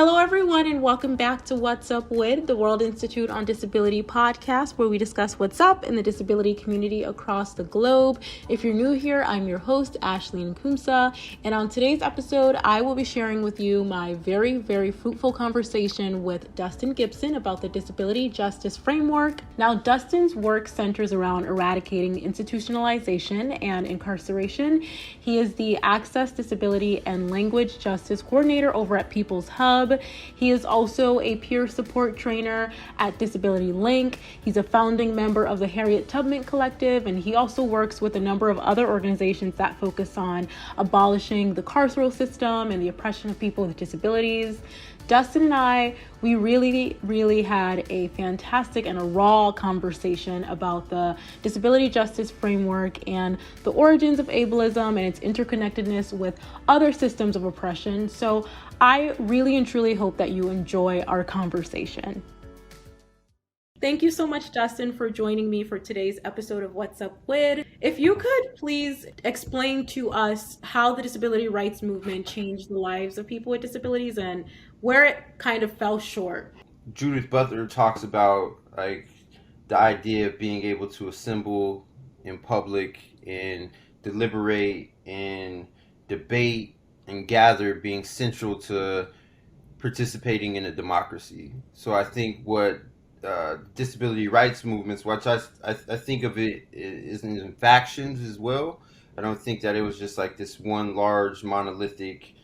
Hello, everyone, and welcome back to What's Up WID, the World Institute on Disability podcast, where we discuss what's up in the disability community across the globe. If you're new here, I'm your host, Ashleen Kumsa, and on today's episode, I will be sharing with you my very, very fruitful conversation with Dustin Gibson about the disability justice framework. Now, Dustin's work centers around eradicating institutionalization and incarceration. He is the Access, Disability, and Language Justice Coordinator over at PeoplesHub. He is also a peer support trainer at Disability Link. He's a founding member of the Harriet Tubman Collective, and he also works with a number of other organizations that focus on abolishing the carceral system and the oppression of people with disabilities. Dustin and I, we really had a fantastic and a raw conversation about the disability justice framework and the origins of ableism and its interconnectedness with other systems of oppression. So I really and truly hope that you enjoy our conversation. Thank you so much, Dustin, for joining me for today's episode of What's Up WID. If you could please explain to us how the disability rights movement changed the lives of people with disabilities and where it kind of fell short. Judith Butler talks about the idea of being able to assemble in public and deliberate and debate and gather being central to participating in a democracy. So I think what disability rights movements, which I think of it is in factions as well. I don't think that it was just like this one large monolithic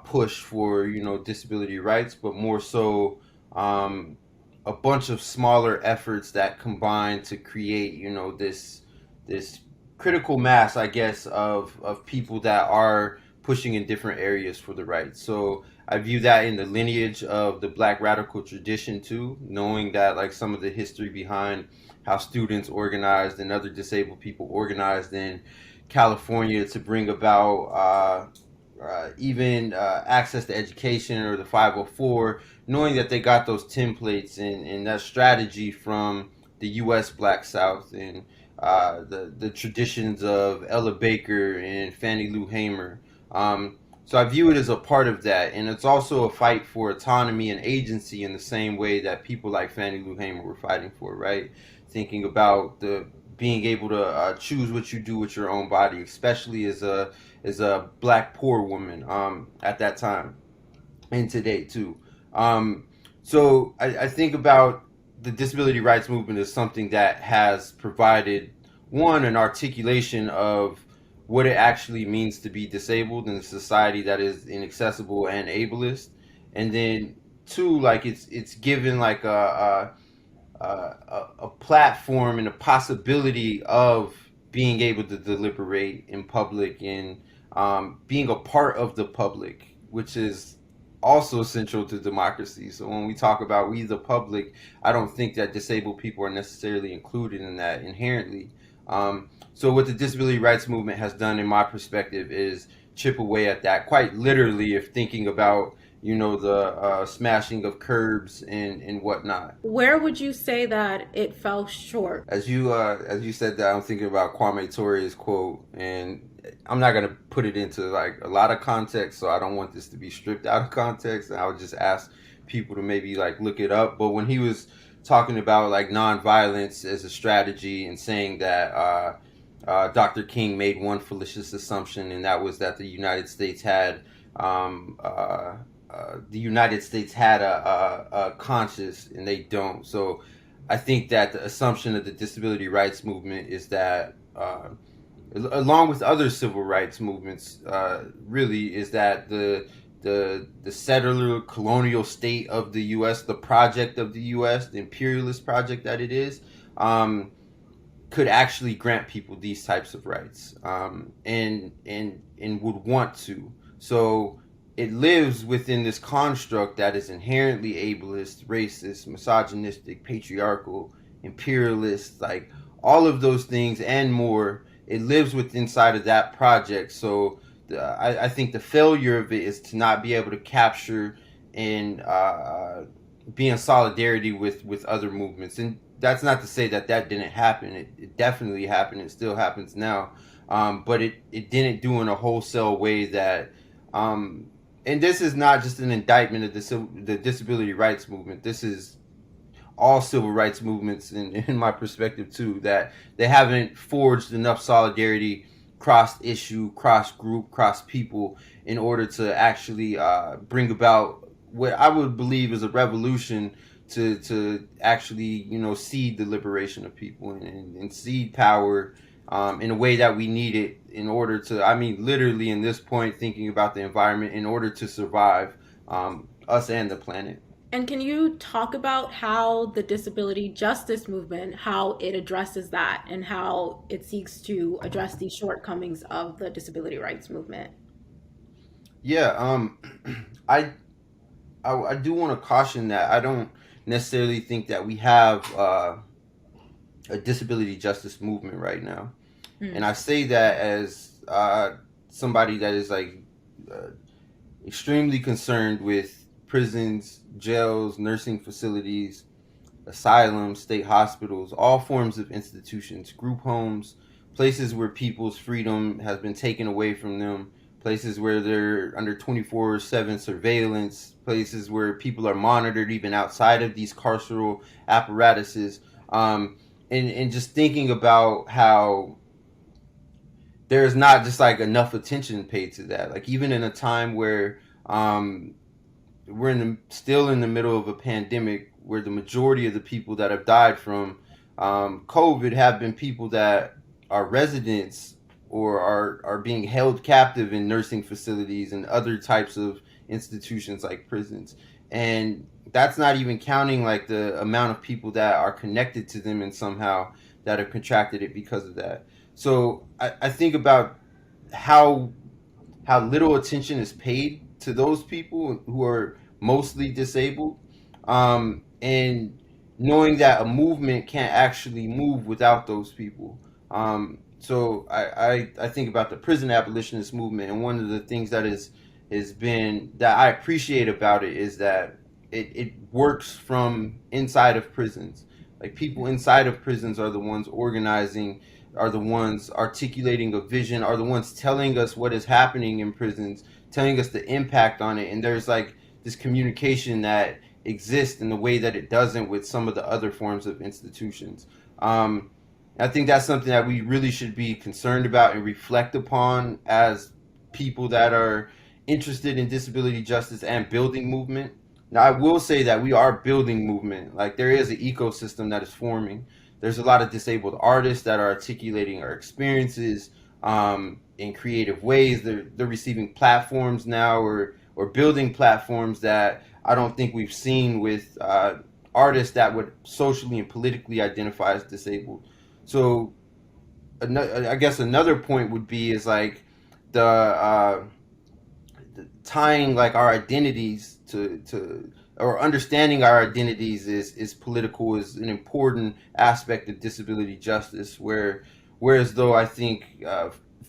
push for disability rights, but more so a bunch of smaller efforts that combine to create this critical mass, I guess, of people that are pushing in different areas for the rights. So I view that in the lineage of the Black radical tradition too, knowing that like some of the history behind how students organized and other disabled people organized in California to bring about even access to education or the 504, knowing that they got those templates and that strategy from the U.S. Black South and the traditions of Ella Baker and Fannie Lou Hamer. So I view it as a part of that, and it's also a fight for autonomy and agency in the same way that people like Fannie Lou Hamer were fighting for, right? Thinking about the being able to choose what you do with your own body, especially as a Black poor woman at that time, and today too. So I think about the disability rights movement as something that has provided, one, an articulation of what it actually means to be disabled in a society that is inaccessible and ableist, and then two, like it's given like a platform and a possibility of being able to deliberate in public and being a part of the public, which is also central to democracy. So when we talk about we the public, I don't think that disabled people are necessarily included in that inherently. So what the disability rights movement has done, in my perspective, is chip away at that, quite literally, if thinking about the smashing of curbs and whatnot. Where would you say that it fell short? As you said that, I'm thinking about Kwame Tore's quote, and I'm not gonna put it into like a lot of context, so I don't want this to be stripped out of context. And I would just ask people to maybe like look it up. But when he was talking about like nonviolence as a strategy and saying that Dr. King made one fallacious assumption, and that was that the United States had a conscience, and they don't. So I think that the assumption of the disability rights movement is that, along with other civil rights movements, really is that the settler colonial state of the U.S., the project of the U.S., the imperialist project that it is, could actually grant people these types of rights, and would want to. So it lives within this construct that is inherently ableist, racist, misogynistic, patriarchal, imperialist, like all of those things and more. It lives inside of that project. So I think the failure of it is to not be able to capture and be in solidarity with other movements. And that's not to say that didn't happen. It definitely happened. It still happens now. But it didn't do in a wholesale way that and this is not just an indictment of the disability rights movement. This is all civil rights movements, in my perspective too, that they haven't forged enough solidarity cross issue, cross group, cross people in order to actually bring about what I would believe is a revolution to actually, seed the liberation of people and seed power in a way that we need it in order to, I mean, literally in this point, thinking about the environment in order to survive, us and the planet. And can you talk about how the disability justice movement, how it addresses that and how it seeks to address these shortcomings of the disability rights movement? Yeah, I, I do want to caution that I don't necessarily think that we have a disability justice movement right now, and Mm. I say that as somebody that is like uh, extremely concerned with prisons, jails, nursing facilities, asylums, state hospitals, all forms of institutions, group homes, places where people's freedom has been taken away from them, places where they're under 24/7 surveillance, places where people are monitored even outside of these carceral apparatuses. And just thinking about how there's not just like enough attention paid to that. Like even in a time where we're still in the middle of a pandemic where the majority of the people that have died from COVID have been people that are residents or are being held captive in nursing facilities and other types of institutions like prisons. And that's not even counting like the amount of people that are connected to them and somehow that have contracted it because of that. So I think about how little attention is paid to those people who are mostly disabled, and knowing that a movement can't actually move without those people. So I think about the prison abolitionist movement, and one of the things that has been that I appreciate about it is that it works from inside of prisons. Like people inside of prisons are the ones organizing, are the ones articulating a vision, are the ones telling us what is happening in prisons, telling us the impact on it. And there's like this communication that exists in the way that it doesn't with some of the other forms of institutions. I think that's something that we really should be concerned about and reflect upon as people that are interested in disability justice and building movement. Now, I will say that we are building movement. Like there is an ecosystem that is forming. There's a lot of disabled artists that are articulating our experiences in creative ways. They're receiving platforms now, or building platforms that I don't think we've seen with artists that would socially and politically identify as disabled. So I guess another point would be is like the tying like our identities to or understanding our identities is political, is an important aspect of disability justice. Whereas though I think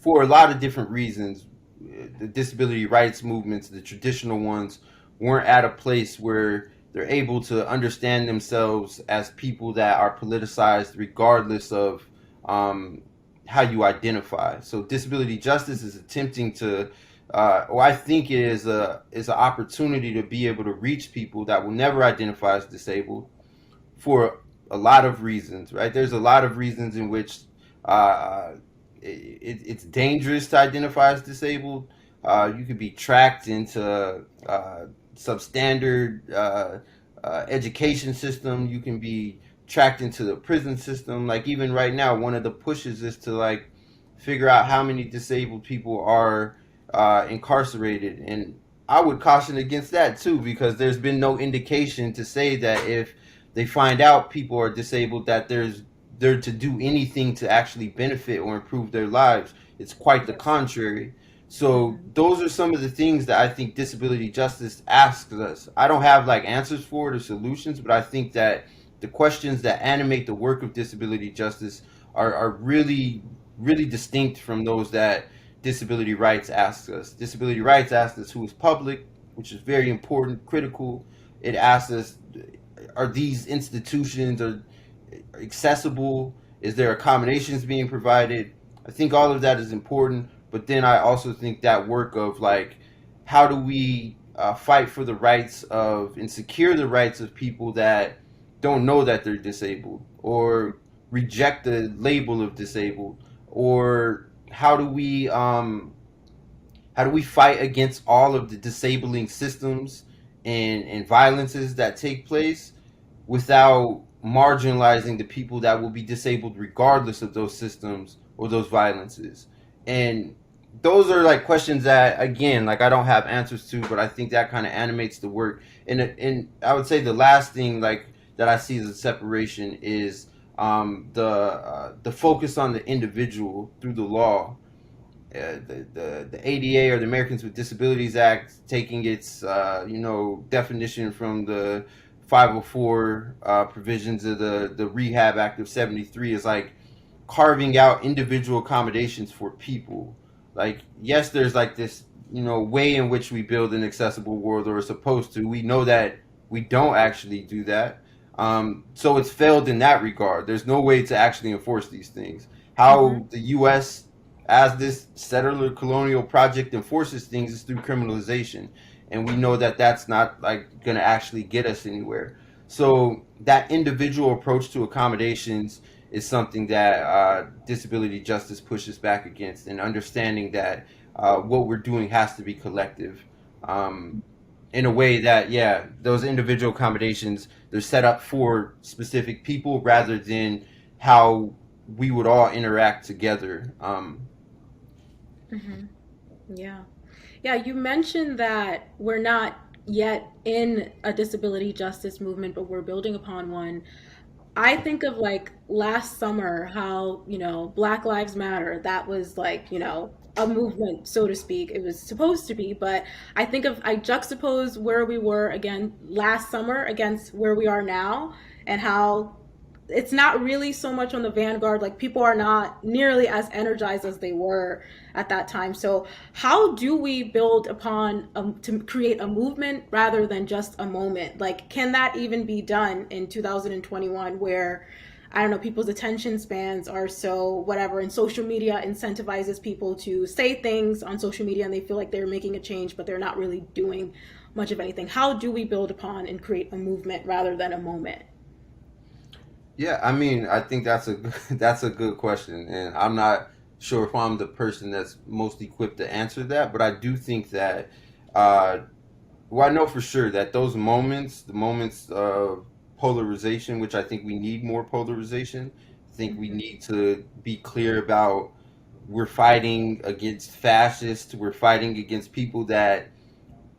for a lot of different reasons, the disability rights movements, the traditional ones, weren't at a place where they're able to understand themselves as people that are politicized regardless of how you identify. So disability justice is attempting to, or I think it is an opportunity to be able to reach people that will never identify as disabled for a lot of reasons. Right? There's a lot of reasons in which it's dangerous to identify as disabled. You could be tracked into substandard education system. You can be tracked into the prison system. Like even right now, one of the pushes is to like figure out how many disabled people are incarcerated, and I would caution against that too because there's been no indication to say that if they find out people are disabled that they're to do anything to actually benefit or improve their lives. It's quite the contrary. So Mhm. those are some of the things that I think disability justice asks us. I don't have like answers for it or solutions, but I think that the questions that animate the work of disability justice are really, really distinct from those that disability rights asks us. Disability rights asks us who is public, which is very important, critical. It asks us, are these institutions are accessible? Is there accommodations being provided? I think all of that is important, but then I also think that work of like how do we fight for the rights of and secure the rights of people that don't know that they're disabled or reject the label of disabled, or how do we fight against all of the disabling systems and violences that take place without marginalizing the people that will be disabled regardless of those systems or those violences? And those are like questions that, again, like I don't have answers to, but I think that kind of animates the work. And I would say the last thing like that I see as a separation is the focus on the individual through the law. The ADA, or the Americans with Disabilities Act, taking its definition from the 504 provisions of the Rehab Act of 73, is like carving out individual accommodations for people. Like, yes, there's like this way in which we build an accessible world, or are supposed to. We know that we don't actually do that. So it's failed in that regard. There's no way to actually enforce these things. How the U.S., as this settler colonial project, enforces things is through criminalization, and we know that that's not like going to actually get us anywhere. So that individual approach to accommodations is something that disability justice pushes back against, and understanding that what we're doing has to be collective, in a way that, yeah, those individual accommodations, they're set up for specific people rather than how we would all interact together. Mm-hmm. Yeah. Yeah, you mentioned that we're not yet in a disability justice movement, but we're building upon one. I think of like last summer, how, Black Lives Matter, that was like, a movement, so to speak. It was supposed to be, but I juxtapose where we were again last summer against where we are now, and how it's not really so much on the vanguard. Like, people are not nearly as energized as they were at that time. So how do we build upon to create a movement rather than just a moment? Like, can that even be done in 2021, where, I don't know, people's attention spans are so whatever, and social media incentivizes people to say things on social media, and they feel like they're making a change, but they're not really doing much of anything? How do we build upon and create a movement rather than a moment? Yeah, I mean, I think that's a that's a good question, and I'm not sure if I'm the person that's most equipped to answer that, but I do think that, uh, well, I know for sure that those moments, the moments of polarization, which I think we need more polarization. I think we Mm-hmm. need to be clear about, we're fighting against fascists, we're fighting against people that,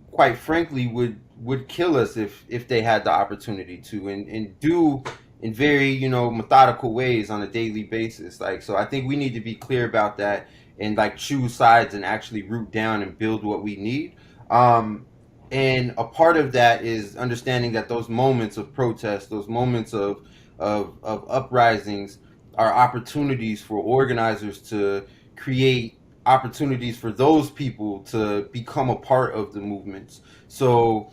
quite frankly, would kill us if they had the opportunity to, and do in very methodical ways on a daily basis. Like, so I think we need to be clear about that, and like choose sides and actually root down and build what we need. Um and a part of that is understanding that those moments of protest, those moments of uprisings, are opportunities for organizers to create opportunities for those people to become a part of the movements. So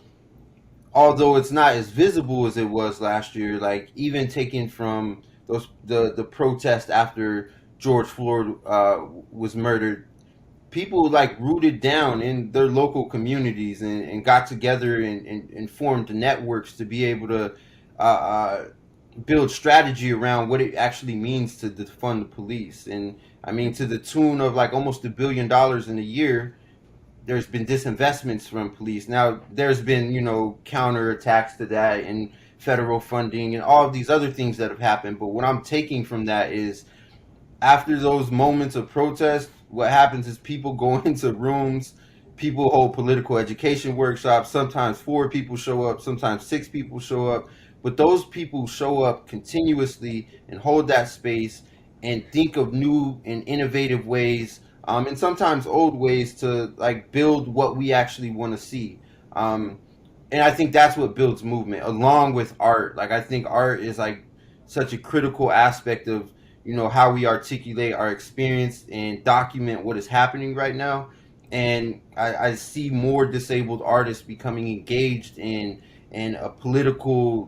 although it's not as visible as it was last year, like even taking from the protest after George Floyd was murdered, people like rooted down in their local communities, and got together and formed networks to be able to uh, uh, build strategy around what it actually means to defund the police. And I mean, to the tune of like almost $1 billion in a year, there's been disinvestments from police. Now there's been counter attacks to that, and federal funding, and all of these other things that have happened. But what I'm taking from that is, after those moments of protest, what happens is people go into rooms, people hold political education workshops. Sometimes 4 people show up, sometimes 6 people show up, but those people show up continuously and hold that space and think of new and innovative ways, and sometimes old ways, to like build what we actually want to see. Um, and I think that's what builds movement, along with art. Like, I think art is like such a critical aspect of how we articulate our experience and document what is happening right now. And I see more disabled artists becoming engaged in a political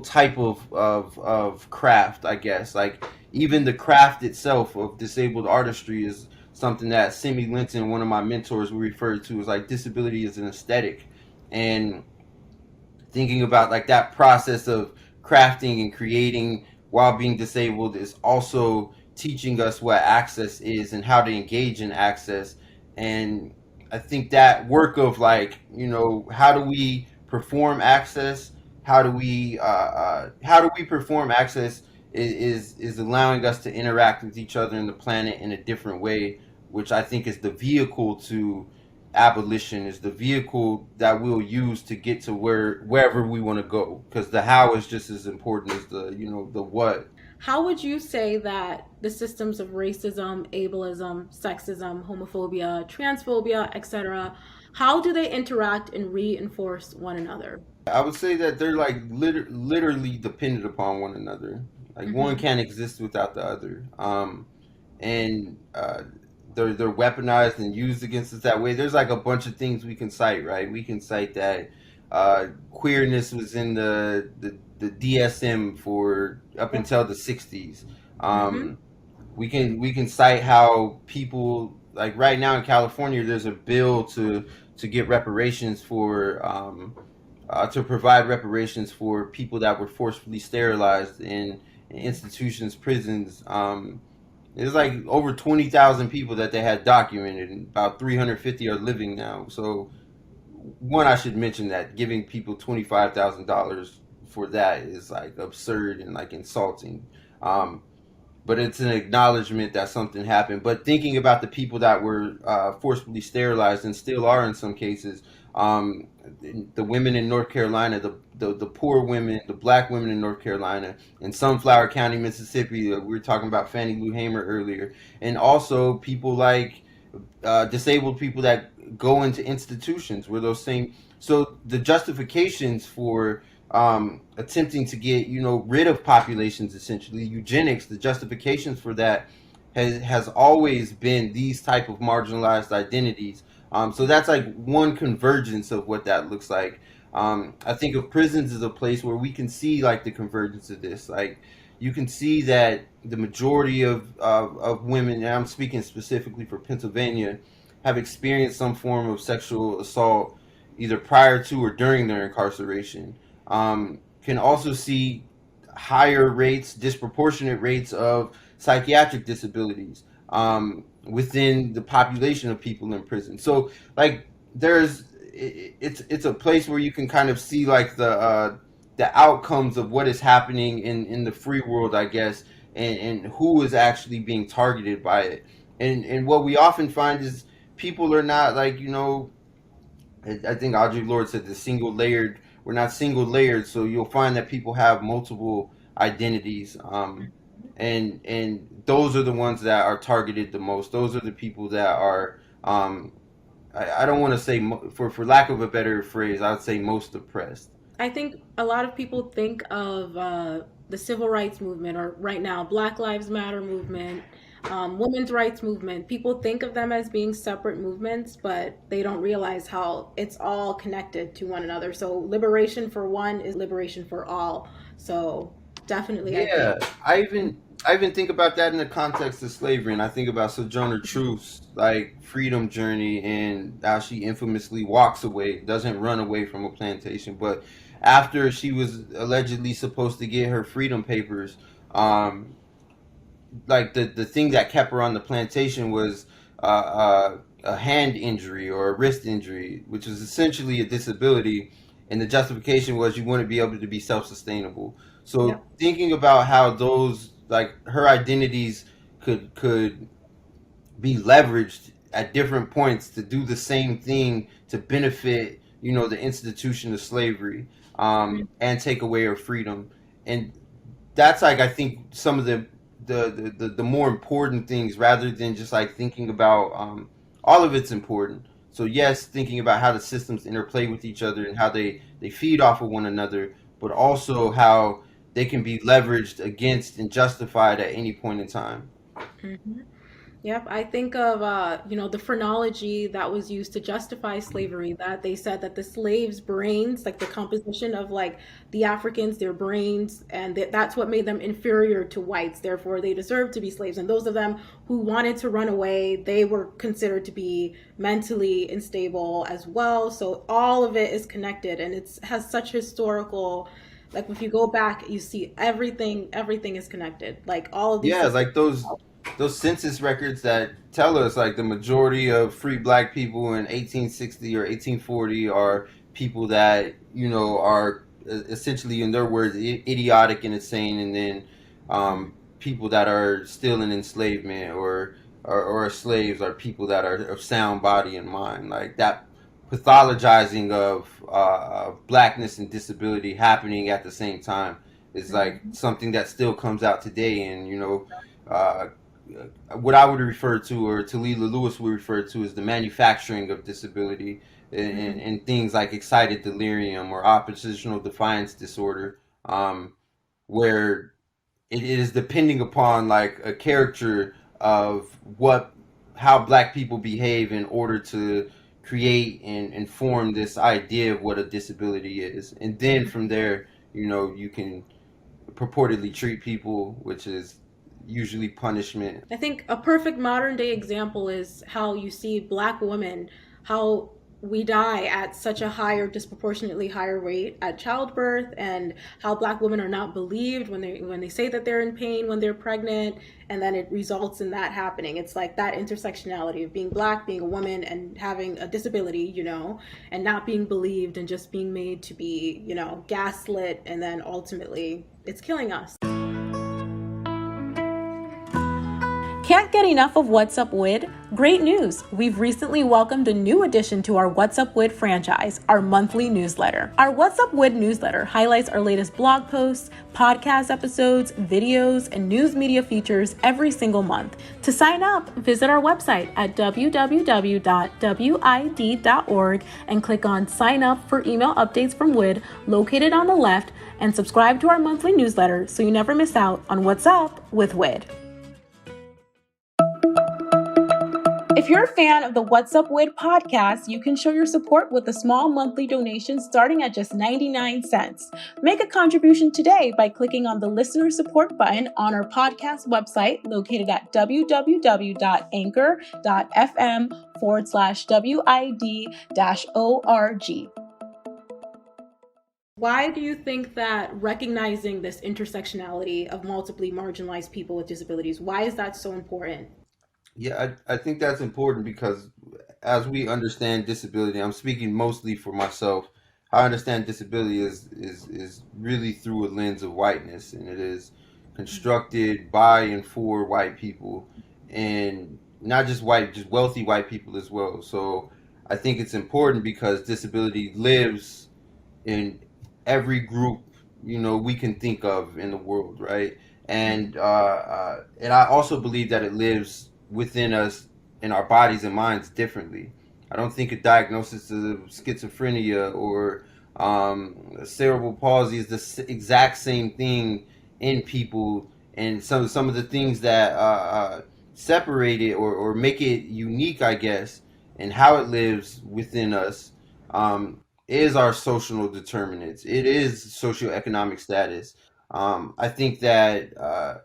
type of craft, I guess. Like, even the craft itself of disabled artistry is something that Simi Linton, one of my mentors, we referred to as like disability as an aesthetic, and thinking about like that process of crafting and creating while being disabled is also teaching us what access is and how to engage in access. And I think that work of like, how do we perform access, how do we perform access is allowing us to interact with each other and the planet in a different way, which I think is the vehicle to abolition, is the vehicle that we'll use to get to wherever we want to go, because the how is just as important as the what. How would you say that the systems of racism, ableism, sexism, homophobia, transphobia, etc., how do they interact and reinforce one another? I would say that they're like literally dependent upon one another. Like one Mm-hmm. can't exist without the other. And they're weaponized and used against us that way. There's like a bunch of things we can cite, right? We can cite that queerness was in the DSM for up Yep. until the 60s. Mm-hmm. Um, we can cite how people, like right now in California, there's a bill to get reparations for to provide reparations for people that were forcefully sterilized in institutions, prisons. There's like over 20,000 people that they had documented, and about 350 are living now. So, one, I should mention that giving people $25,000 for that is like absurd and like insulting. Um, but it's an acknowledgement that something happened. But thinking about the people that were forcibly sterilized and still are in some cases, um, the women in North Carolina, the poor women, the black women in North Carolina, in Sunflower County, Mississippi, we were talking about Fannie Lou Hamer earlier, and also people like disabled people that go into institutions where those same. So the justifications for attempting to get rid of populations, essentially eugenics, the justifications for that has always been these type of marginalized identities. So that's like one convergence of what that looks like. I think of prisons as a place where we can see like the convergence of this. Like you can see that the majority of women, and I'm speaking specifically for Pennsylvania, have experienced some form of sexual assault either prior to or during their incarceration. Can also see higher rates, disproportionate rates of psychiatric disabilities within the population of people in prison. So, like, it's a place where you can kind of see like the outcomes of what is happening in the free world, I guess, and who is actually being targeted by it. And what we often find is people are not like I think Audre Lorde said the single layered. We're not single layered, so you'll find that people have multiple identities, and those are the ones that are targeted the most. Those are the people that are, I don't want to say for lack of a better phrase, I would say most oppressed. I think a lot of people think of the civil rights movement, or right now, Black Lives Matter movement, women's rights movement. People think of them as being separate movements, but they don't realize how it's all connected to one another. So liberation for one is liberation for all. So definitely, I think. Yeah, I even think about that in the context of slavery, and I think about Sojourner Truth's like freedom journey and how she infamously walks away, doesn't run away from a plantation, but after she was allegedly supposed to get her freedom papers, um, like the thing that kept her on the plantation was a hand injury or a wrist injury, which was essentially a disability, and the justification was you want to be able to be self-sustainable. So Yep. thinking about how those like her identities could be leveraged at different points to do the same thing to benefit the institution of slavery, and take away her freedom, and that's like I think some of the more important things, rather than just like thinking about all of it's important. So yes, thinking about how the systems interplay with each other and how they feed off of one another, but also how they can be leveraged against and justified at any point in time. Mhm. Yep, I think of the phrenology that was used to justify slavery, that they said that the slaves' brains, like the composition of like the Africans, their brains, and that's what made them inferior to whites. Therefore, they deserved to be slaves. And those of them who wanted to run away, they were considered to be mentally unstable as well. So all of it is connected, and it's has such historical. Like if you go back, you see everything is connected. Like all of these Yeah, systems. like those census records that tell us like the majority of free black people in 1860 or 1840 are people that are essentially, in their words, idiotic and insane, and then people that are still in enslavement or slaves are people that are of sound body and mind. Like that pathologizing of blackness and disability happening at the same time is like something that still comes out today. And uh, what I would refer to, or Talila Lewis would refer to, as the manufacturing of disability, and things like excited delirium or oppositional defiance disorder, where it is depending upon like a character of how black people behave in order to create and form this idea of what a disability is. And then from there, you can purportedly treat people, which is usually punishment. I think a perfect modern day example is how you see black women, how we die at such a higher, disproportionately higher rate at childbirth, and how black women are not believed when they say that they're in pain when they're pregnant, and then it results in that happening. It's like that intersectionality of being black, being a woman, and having a disability, and not being believed and just being made to be, gaslit, and then ultimately it's killing us. Can't get enough of What's Up WID? Great news! We've recently welcomed a new addition to our What's Up WID franchise, our monthly newsletter. Our What's Up WID newsletter highlights our latest blog posts, podcast episodes, videos, and news media features every single month. To sign up, visit our website at www.wid.org and click on Sign Up for email updates from WID located on the left, and subscribe to our monthly newsletter so you never miss out on What's Up with WID. If you're a fan of the What's Up WID podcast, you can show your support with a small monthly donation starting at just 99 cents. Make a contribution today by clicking on the listener support button on our podcast website located at www.anchor.fm/WID-org. Why do you think that recognizing this intersectionality of multiply marginalized people with disabilities, why is that so important? Yeah, I think that's important because as we understand disability, I'm speaking mostly for myself. I understand disability is really through a lens of whiteness, and it is constructed by and for white people, and not just white, just wealthy white people as well. So I think it's important because disability lives in every group we can think of in the world, right? And I also believe that it lives within us, in our bodies and minds, differently. I don't think a diagnosis of schizophrenia or cerebral palsy is the exact same thing in people, and some of the things that separate it or make it unique, I guess, and how it lives within us, is our social determinants. It is socioeconomic status. I think that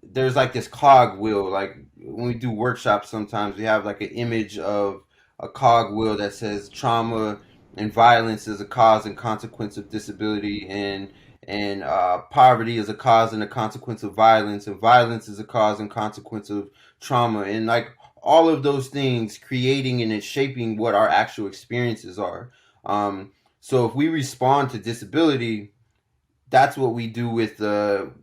there's like this cog wheel. Like when we do workshops, sometimes we have like an image of a cog wheel that says trauma and violence is a cause and consequence of disability, and poverty is a cause and a consequence of violence, and violence is a cause and consequence of trauma, and like all of those things creating and shaping what our actual experiences are. So if we respond to disability, that's what we do with the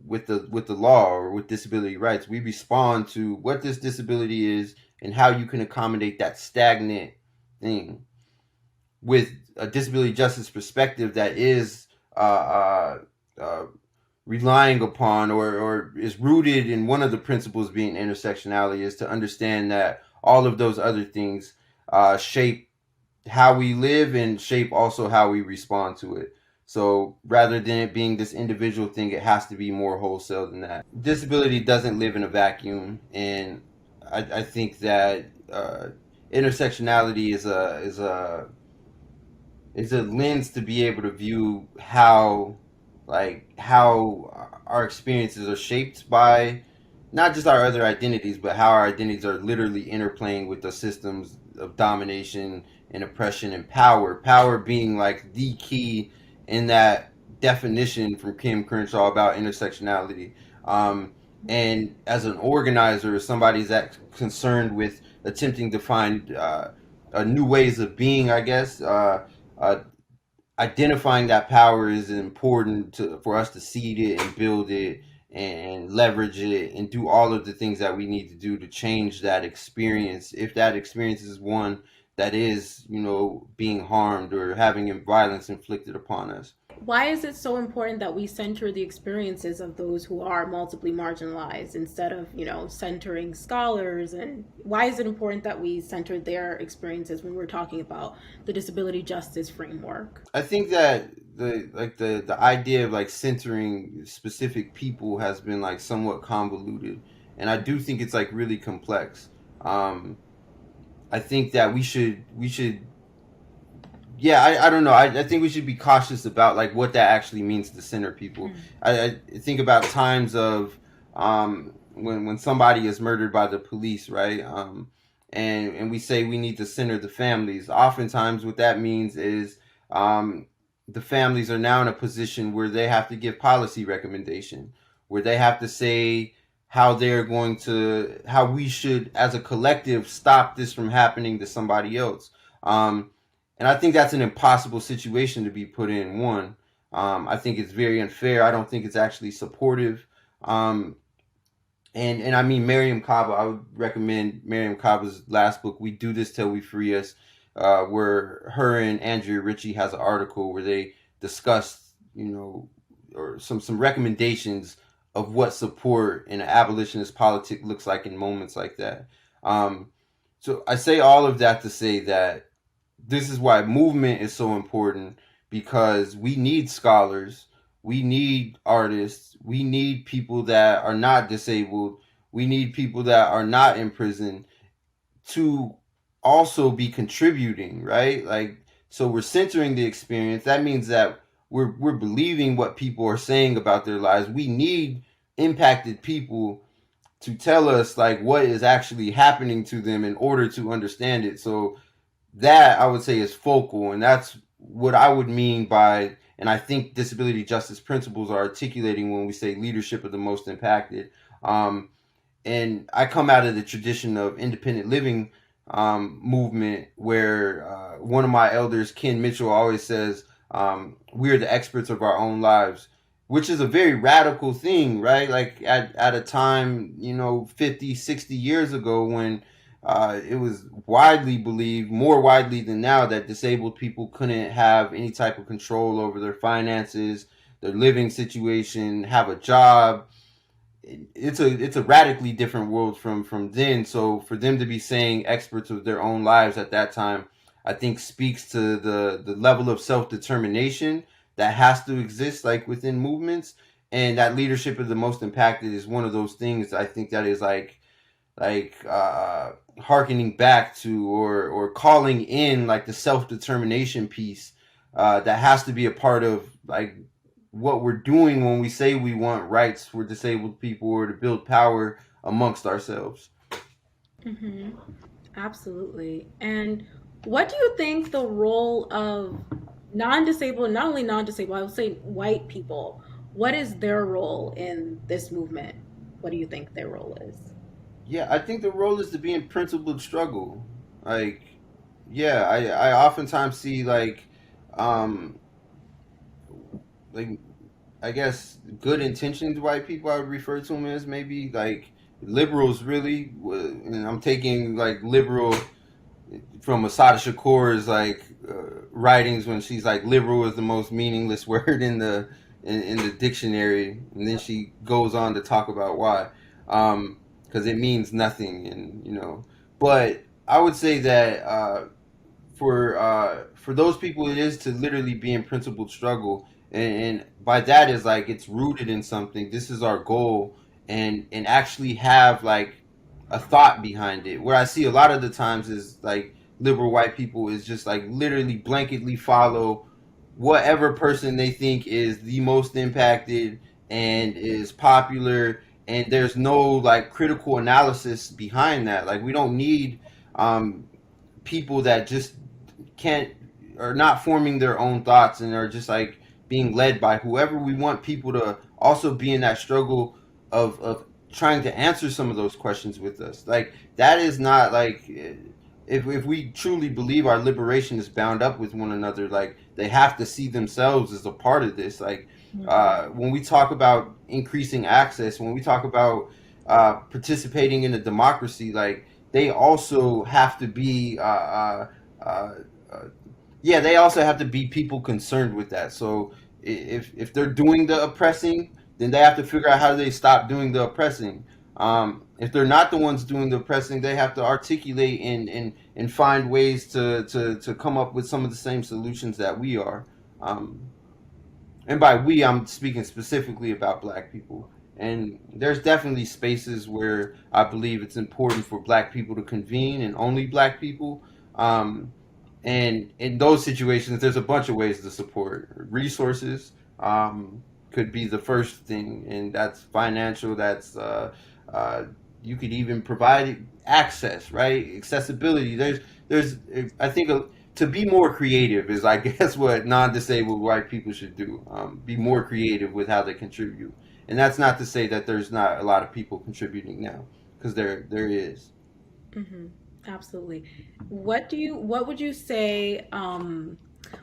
law or with disability rights. We respond to what this disability is and how you can accommodate that stagnant thing with a disability justice perspective that is uh, relying upon or is rooted in one of the principles being intersectionality, is to understand that all of those other things shape how we live and shape also how we respond to it. So rather than it being this individual thing, it has to be more wholesale than that. Disability doesn't live in a vacuum, and I think that intersectionality is a lens to be able to view how our experiences are shaped by not just our other identities, but how our identities are literally interplaying with the systems of domination and oppression and power. Power being like the key in that definition from Kim Crenshaw about intersectionality. Um, and as an organizer, somebody's that concerned with attempting to find new ways of being, I guess. Uh, Identifying that power is important for us to seed it and build it and leverage it and do all of the things that we need to do to change that experience. If that experience is one that is, being harmed or having violence inflicted upon us. Why is it so important that we center the experiences of those who are multiply marginalized instead of, centering scholars? And why is it important that we center their experiences when we're talking about the disability justice framework? I think that the idea of like centering specific people has been like somewhat convoluted, and I do think it's like really complex. Um, I think that we should yeah, I don't know. I think we should be cautious about like what that actually means to center people. I think about times of when somebody is murdered by the police, right? And we say we need to center the families. Oftentimes, what that means is um, the families are now in a position where they have to give policy recommendation, where they have to say how we should, as a collective, stop this from happening to somebody else. Um, and I think that's an impossible situation to be put in. One, I think it's very unfair. I don't think it's actually supportive. Um, and I mean, Miriam Kaba, I would recommend Miriam Kaba's last book, We Do This Till We Free Us, where her and Andrea Ritchie has an article where they discuss, or some recommendations of what support in an abolitionist politic looks like in moments like that. Um, so I say all of that to say that this is why movement is so important, because we need scholars, we need artists, we need people that are not disabled, we need people that are not in prison to also be contributing, right? Like, so we're centering the experience. That means that we're believing what people are saying about their lives. We need impacted people to tell us like what is actually happening to them in order to understand it. So that I would say is focal, and that's what I would mean by, and I think disability justice principles are articulating when we say leadership of the most impacted. Um, and I come out of the tradition of independent living movement, where one of my elders, Ken Mitchell, always says, "We're the experts of our own lives," which is a very radical thing, right? Like at a time, 50, 60 years ago, when it was widely believed, more widely than now, that disabled people couldn't have any type of control over their finances, their living situation, have a job. It's a radically different world from then. So for them to be saying experts of their own lives at that time, I think speaks to the level of self-determination that has to exist like within movements. And that leadership of the most impacted is one of those things I think that is like harkening back to or calling in like the self-determination piece that has to be a part of like what we're doing when we say we want rights for disabled people or to build power amongst ourselves. Hmm. Absolutely. And what do you think the role of non-disabled, not only non-disabled, I would say white people, what is their role in this movement? What do you think their role is? Yeah, I think the role is to be in principled struggle. Like, yeah, I oftentimes see um like I guess good intentioned white people. I would refer to them as maybe like liberals, really. And I'm taking like liberal from Asada Shakur's writings, when she's like liberal is the most meaningless word in the dictionary, and then she goes on to talk about why, because it means nothing, and But I would say that for those people, it is to literally be in principled struggle, and by that is like it's rooted in something. This is our goal, and actually have like a thought behind it. Where I see a lot of the times is like liberal white people is just like literally blanketly follow whatever person they think is the most impacted and is popular, and there's no like critical analysis behind that. Like we don't need um, people that just can't are not forming their own thoughts and are just like being led by whoever. We want people to also be in that struggle of trying to answer some of those questions with us. Like that is not like if we truly believe our liberation is bound up with one another, like they have to see themselves as a part of this. Like when we talk about increasing access, when we talk about participating in a democracy, like they also have to be uh, uh, yeah, they also have to be people concerned with that. So if they're doing the oppressing, then they have to figure out how do they stop doing the oppressing. If they're not the ones doing the oppressing, they have to articulate and find ways to come up with some of the same solutions that we are. Um, and by we, I'm speaking specifically about Black people. And there's definitely spaces where I believe it's important for Black people to convene, and only Black people. Um, and in those situations, there's a bunch of ways to support. Resources could be the first thing, and that's financial. That's uh, you could even provide access, right? Accessibility. There's I think to be more creative is, I guess, what non-disabled white people should do. Be more creative with how they contribute, and that's not to say that there's not a lot of people contributing now, because there is. Mm-hmm. Absolutely. What would you say,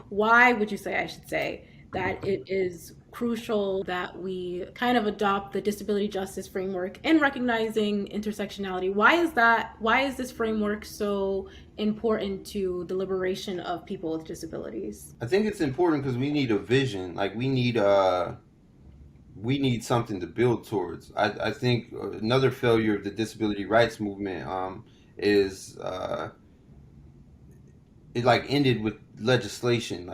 why would you say, I should say, that it is crucial that we kind of adopt the disability justice framework in recognizing intersectionality? Why is this framework so important to the liberation of people with disabilities? I think it's important because we need a vision. Like we need something to build towards. I think another failure of the disability rights movement is it like ended with legislation.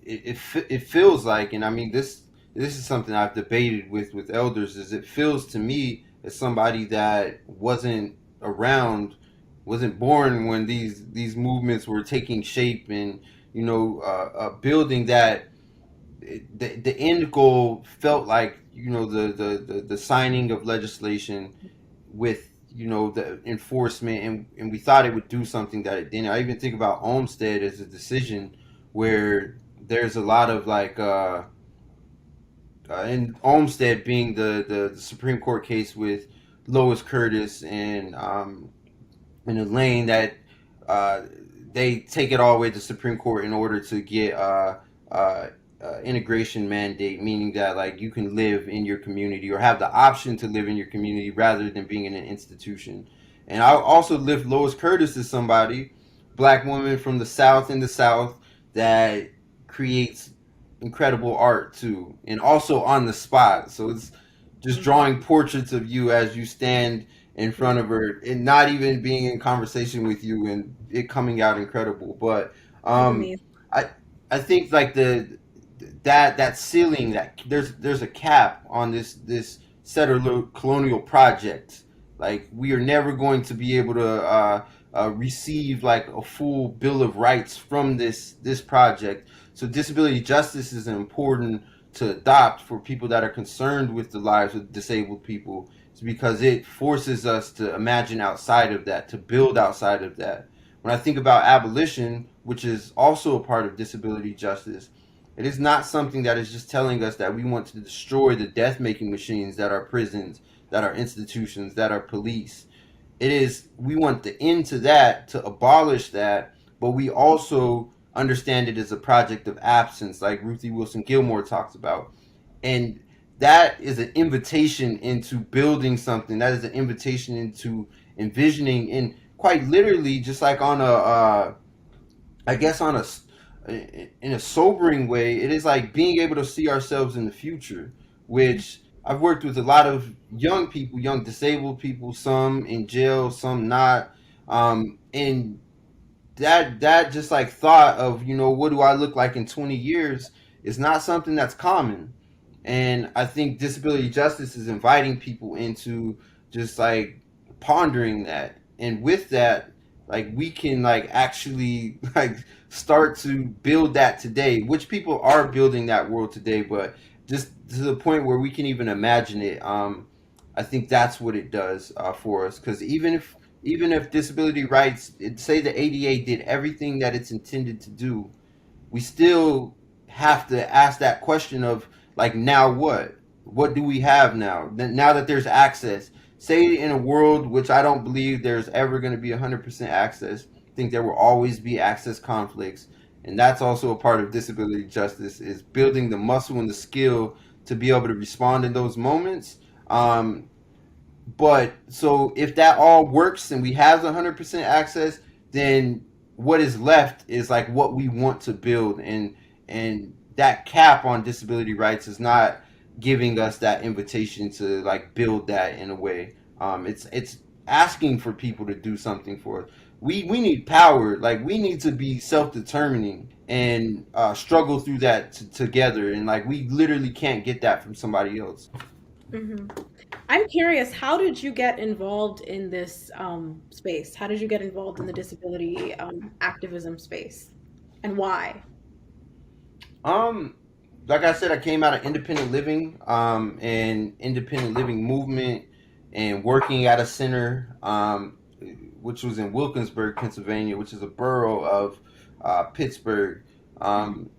It feels like, and I mean this is something I've debated with elders. Is it feels to me as somebody that wasn't around, wasn't born when these movements were taking shape, and building that the end goal felt like the signing of legislation with the enforcement, and we thought it would do something that it didn't. I even think about Olmstead as a decision where there's a lot of like and Olmstead being the Supreme Court case with Lois Curtis and Elaine, that uh, they take it all the way to the Supreme Court in order to get integration mandate, meaning that like you can live in your community or have the option to live in your community rather than being in an institution. And I also lift Lois Curtis as somebody, Black woman from the South, in the South, that creates incredible art too, and also on the spot. So it's just drawing portraits of you as you stand in front of her, and not even being in conversation with you, and it coming out incredible. But It's um, amazing. I I think like that ceiling, that there's a cap on this settler colonial project. Like we are never going to be able to receive like a full bill of rights from this project. So disability justice is important to adopt for people that are concerned with the lives of disabled people. It's because it forces us to imagine outside of that, to build outside of that. When I think about abolition, which is also a part of disability justice, it is not something that is just telling us that we want to destroy the death making machines that are prisons, that are institutions, that are police. It is, we want the end to that, to abolish that, but we also understand it as a project of absence, like Ruthie Wilson Gilmore talks about. And that is an invitation into building something. That is an invitation into envisioning, and quite literally, just like on I guess on a in a sobering way, it is like being able to see ourselves in the future, which I've worked with a lot of young people, young disabled people, some in jail, some not, and that just like thought of what do I look like in 20 years is not something that's common. And I think disability justice is inviting people into just like pondering that, and with that, like, we can like actually like start to build that today, which people are building that world today, but just to the point where we can even imagine it. I think that's what it does for us, because even if disability rights, say the ADA did everything that it's intended to do, we still have to ask that question of, like, now what do we have now, now that there's access? Say in a world, which I don't believe there's ever going to be 100% access, I think there will always be access conflicts, and that's also a part of disability justice, is building the muscle and the skill to be able to respond in those moments. But so if that all works and we have 100% access, then what is left is like what we want to build, and that cap on disability rights is not giving us that invitation to like build that in a way. It's asking for people to do something for us. We need power. Like, we need to be self-determining and struggle through that together. And like, we literally can't get that from somebody else. Mm-hmm. I'm curious, how did you get involved in this space? How did you get involved in the disability activism space, and why? Um, like I said, I came out of independent living, and independent living movement, and working at a center, which was in Wilkinsburg, Pennsylvania, which is a borough of Pittsburgh. Um,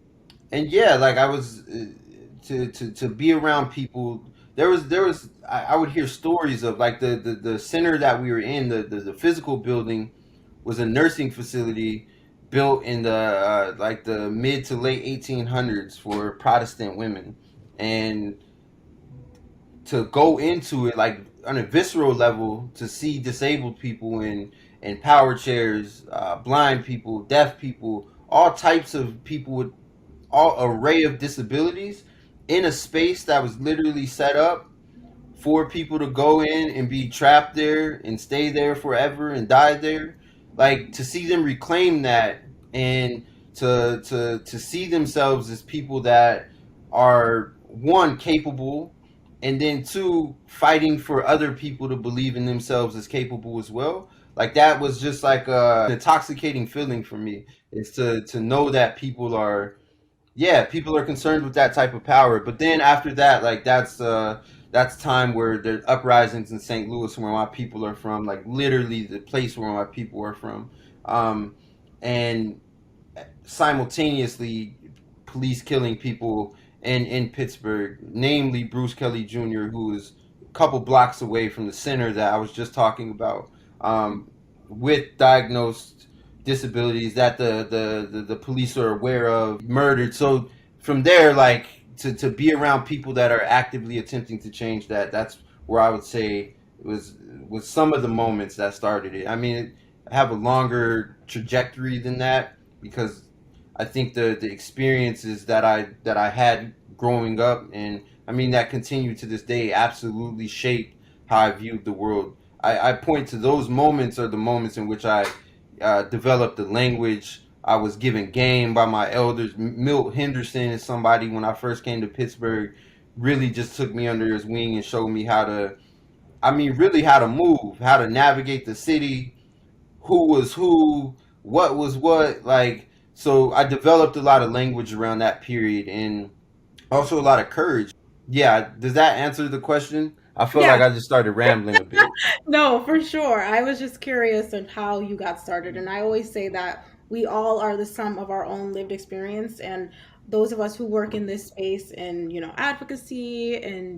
and yeah, like, I was to be around people. There was I would hear stories of like the center that we were in, the physical building was a nursing facility built in the like the mid to late 1800s for Protestant women, and to go into it like on a visceral level, to see disabled people in power chairs, blind people, deaf people, all types of people with all array of disabilities in a space that was literally set up for people to go in and be trapped there and stay there forever and die there. Like, to see them reclaim that, and to see themselves as people that are, one, capable, and then two, fighting for other people to believe in themselves as capable as well. Like, that was just like an intoxicating feeling for me, is to know that people are, yeah, people are concerned with that type of power. But then after that, like, that's time where there's uprisings in St. Louis, where my people are from, like literally the place where my people are from. And simultaneously, police killing people in Pittsburgh, namely Bruce Kelly Jr., who is a couple blocks away from the center that I was just talking about, with diagnosed disabilities that the police are aware of, murdered. So from there, like, to be around people that are actively attempting to change that, that's where I would say it was some of the moments that started it. I mean, I have a longer trajectory than that, because I think the experiences that I had growing up, and I mean that continue to this day, absolutely shaped how I viewed the world. I point to those moments are the moments in which I developed the language. I was given game by my elders. Milt Henderson is somebody, when I first came to Pittsburgh, really just took me under his wing and showed me how to, I mean, really how to move, how to navigate the city, who was who, what was what. Like, so I developed a lot of language around that period, and also a lot of courage. Yeah, does that answer the question? I feel Yeah, like I just started rambling a bit. no, for sure. I was just curious on how you got started. And I always say that we all are the sum of our own lived experience. And those of us who work in this space in, advocacy and,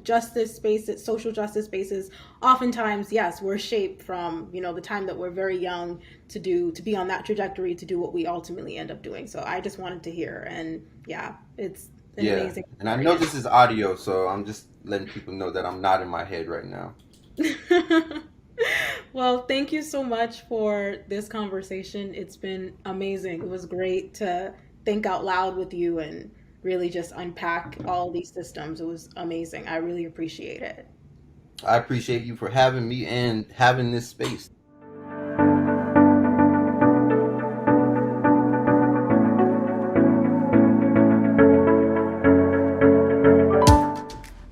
justice spaces, social justice spaces, oftentimes, yes, we're shaped from, the time that we're very young to be on that trajectory to do what we ultimately end up doing. So I just wanted to hear. And yeah, it's an Yeah, amazing and I know experience. this is audio, so I'm just letting people know that I'm not in my head right now. Well, thank you so much for this conversation. It's been amazing. It was great to think out loud with you and really just unpack all these systems. It was amazing. I really appreciate it. I appreciate you for having me and having this space.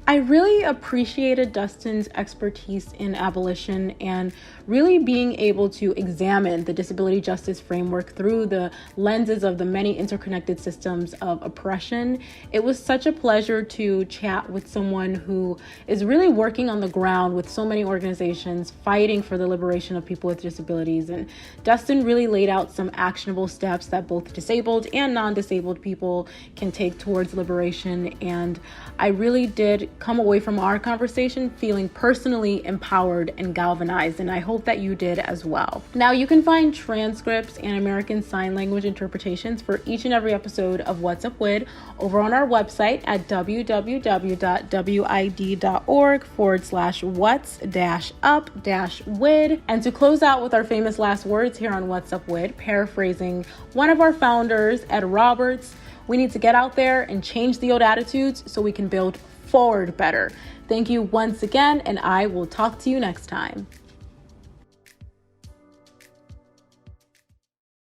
I really appreciated Dustin's expertise in abolition and really being able to examine the disability justice framework through the lenses of the many interconnected systems of oppression. It was such a pleasure to chat with someone who is really working on the ground with so many organizations fighting for the liberation of people with disabilities. And Dustin really laid out some actionable steps that both disabled and non-disabled people can take towards liberation. And I really did come away from our conversation feeling personally empowered and galvanized, and I hope that you did as well. Now, you can find transcripts and American Sign Language interpretations for each and every episode of What's Up WID over on our website at www.wid.org/what's-up-WID. And to close out with our famous last words here on What's Up WID, paraphrasing one of our founders, Ed Roberts, we need to get out there and change the old attitudes so we can build forward better. Thank you once again, and I will talk to you next time.